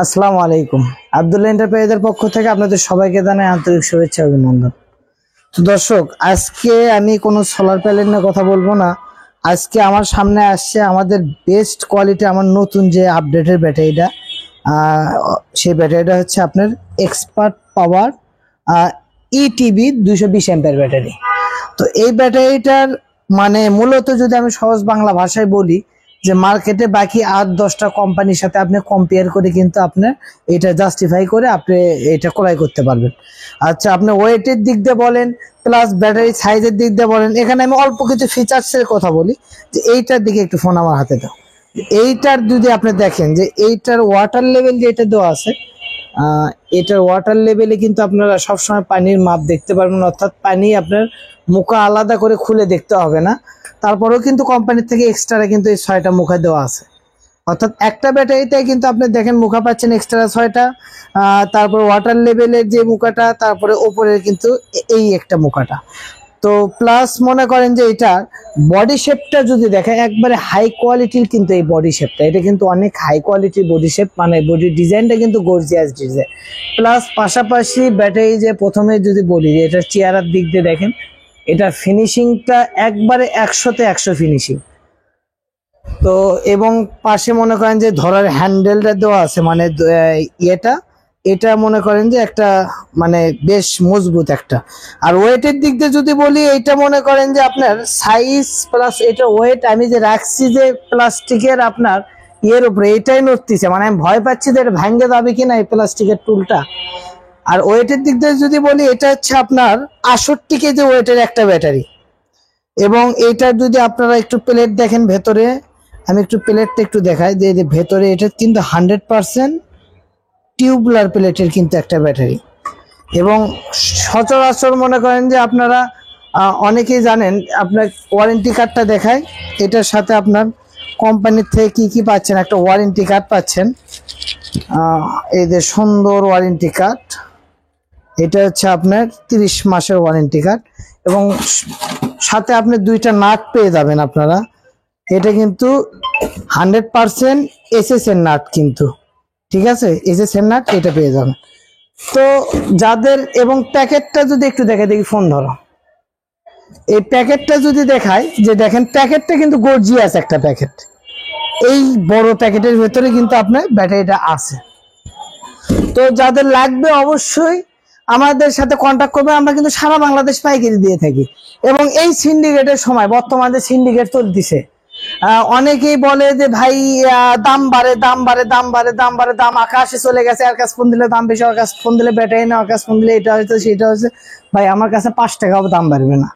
আসসালামু আলাইকুম। আব্দুল্লাহ এন্টারপ্রাইজের পক্ষ থেকে আপনাদের সবাইকে জানাই আন্তরিক শুভেচ্ছা অভিনন্দন। তো দর্শক, আজকে আমি কোনো সোলার প্যানেল নিয়ে কথা বলবো না। আজকে আমার সামনে আসছে আমাদের বেস্ট কোয়ালিটি, আমার নতুন যে আপডেটের ব্যাটারিটা, সেই ব্যাটারিটা হচ্ছে আপনার এক্সপার্ট পাওয়ার ইটিবি 220 অ্যাম্পিয়ার ব্যাটারি। তো এই ব্যাটারিটার মানে মূলত যদি আমি সহজ বাংলা ভাষায় বলি, যে মার্কেটে বাকি 8-10টা কোম্পানির সাথে আপনি কম্পেয়ার করে কিন্তু আপনার এটা জাস্টিফাই করে আপনি এটা ক্রয় করতে পারবেন। আচ্ছা, আপনি ওয়েটের দিক দিয়ে বলেন, প্লাস ব্যাটারি সাইজের দিক দিয়ে বলেন। এখানে আমি অল্প কিছু ফিচার্সের কথা বলি, যে এইটার দিকে একটু ফোন আমার হাতে দাও। এইটার যদি আপনি দেখেন যে এইটার ওয়াটার লেভেল যেটা দেওয়া আছে, এটার ওয়াটার লেভেলে কিন্তু আপনারা সবসময় পানির মাপ দেখতে পারবেন, অর্থাৎ পানি আপনার মুখা আলাদা করে খুলে দেখতে হবে না। তারপরেও কিন্তু কোম্পানির থেকে এক্সট্রা কিন্তু এই 6টা মুখা দেওয়া আছে, অর্থাৎ একটা ব্যাটারিতে কিন্তু আপনি দেখেন মুখা পাচ্ছেন এক্সট্রা 6টা। তারপর ওয়াটার লেভেলের যে মুখাটা, তারপরে ওপরের কিন্তু এই একটা মুখাটা। তো প্লাস মনে করেন যে এটা বডি শেপটা যদি দেখেন, একবারে হাই কোয়ালিটির কিন্তু এই বডি শেপটা, এটা কিন্তু অনেক হাই কোয়ালিটির বডি শেপ, মানে বডি ডিজাইনটা কিন্তু গর্জিয়াস ডিজাইন। প্লাস পাশাপাশি ব্যাটারি যে প্রথমে যদি বলি যে এটা চেয়ারের দিক দিয়ে দেখেন, এটা ফিনিশিংটা একবারে 100তে 100 ফিনিশিং। তো এবং পাশে মনে করেন যে ধরার হ্যান্ডেলটা দেওয়া আছে, মানে এটা মনে করেন যে একটা মানে বেশ মজবুত একটা। আর ওয়েটের দিক দিয়ে যদি বলি, এটা মনে করেন যে আপনার সাইজ প্লাস এটা ওয়েট আমি যে রাখছি যে প্লাস্টিকের আপনার ইয়ের উপরে, এটাই নড়তিছে, মানে আমি ভয় পাচ্ছি যে এটা ভাঙে যাবে কিনা এই প্লাস্টিকের টুলটা। আর ওয়েটের দিক দিয়ে যদি বলি, এটা হচ্ছে আপনার 68 কেজি ওয়েটের একটা ব্যাটারি। এবং এইটার যদি আপনারা একটু প্লেট দেখেন ভেতরে, আমি একটু প্লেটটা একটু দেখাই যে ভেতরে এটা কিন্তু 100% টিউবুলার প্লেটের কিন্তু একটা ব্যাটারি। এবং সচরাচর মনে করেন যে আপনারা অনেকেই জানেন, আপনার ওয়ারেন্টি কার্ডটা দেখায়, এটার সাথে আপনার কোম্পানির থেকে কি কি পাচ্ছেন, একটা ওয়ারেন্টি কার্ড পাচ্ছেন। এই যে সুন্দর ওয়ারেন্টি কার্ড, এটা হচ্ছে আপনার 30 মাসের ওয়ারেন্টি কার্ড, এবং সাথে আপনি 2টা নাট পেয়ে যাবেন আপনারা। এটা কিন্তু 100% এসএসএর নাট কিন্তু, ঠিক আছে, এসএসএর নাট এটা পেয়ে যাবেন। তো যাদের, এবং প্যাকেটটা যদি একটু দেখে দেখি, ফোন ধরো, এই প্যাকেটটা যদি দেখায়, যে দেখেন প্যাকেটটা কিন্তু গর্জিয়াস একটা প্যাকেট। এই বড় প্যাকেটের ভেতরে কিন্তু আপনার ব্যাটারিটা আছে। তো যাদের লাগবে অবশ্যই আমাদের সাথে কন্ট্যাক্ট করবে। আমরা কিন্তু সারা বাংলাদেশ পাইকারি দিয়ে থাকি, এবং এই সিন্ডিকেটের সময় বর্তমানে সিন্ডিকেট চলতেছে। অনেকেই বলে যে ভাই দাম বাড়ে, দাম বাড়ে, দাম বাড়ে, দাম বাড়ে, দাম আকাশে চলে গেছে, আর কাছে ফোন দিলে দাম বেশি, আর কাছে ফোন দিলে ব্যাটারি না, আর কাছে ফোন দিলে এটা হয়েছে সেটা হয়েছে। ভাই আমার কাছে 5 টাকাও দাম বাড়বে না।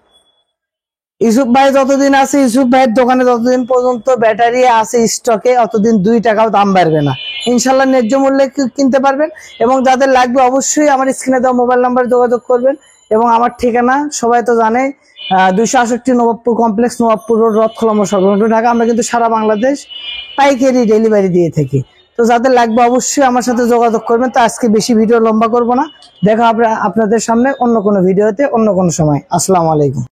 ইউসুফ ভাই যতদিন আছে, ইউসুফ ভাইয়ের দোকানে যতদিন পর্যন্ত ব্যাটারি আছে স্টকে, অতদিন 2 টাকাও দাম বাড়বে না। ইনশাল্লাহ ন্যায্য মূল্যে কিনতে পারবেন। এবং যাদের লাগবে অবশ্যই আমার স্ক্রিনে দেওয়া মোবাইল নাম্বারে যোগাযোগ করবেন। এবং আমার ঠিকানা সবাই তো জানে, 268 নবাবপুর কমপ্লেক্স, নবাবপুর রোড, রথখোলা সর্বমোট ঢাকা। আমরা কিন্তু সারা বাংলাদেশ পাইকারি ডেলিভারি দিয়ে থাকি। তো যাদের লাগবে অবশ্যই আমার সাথে যোগাযোগ করবেন। তো আজকে বেশি ভিডিও লম্বা করব না, দেখা হবে আপনাদের সামনে অন্য কোনো ভিডিওতে অন্য কোনো সময়। আসসালামু আলাইকুম।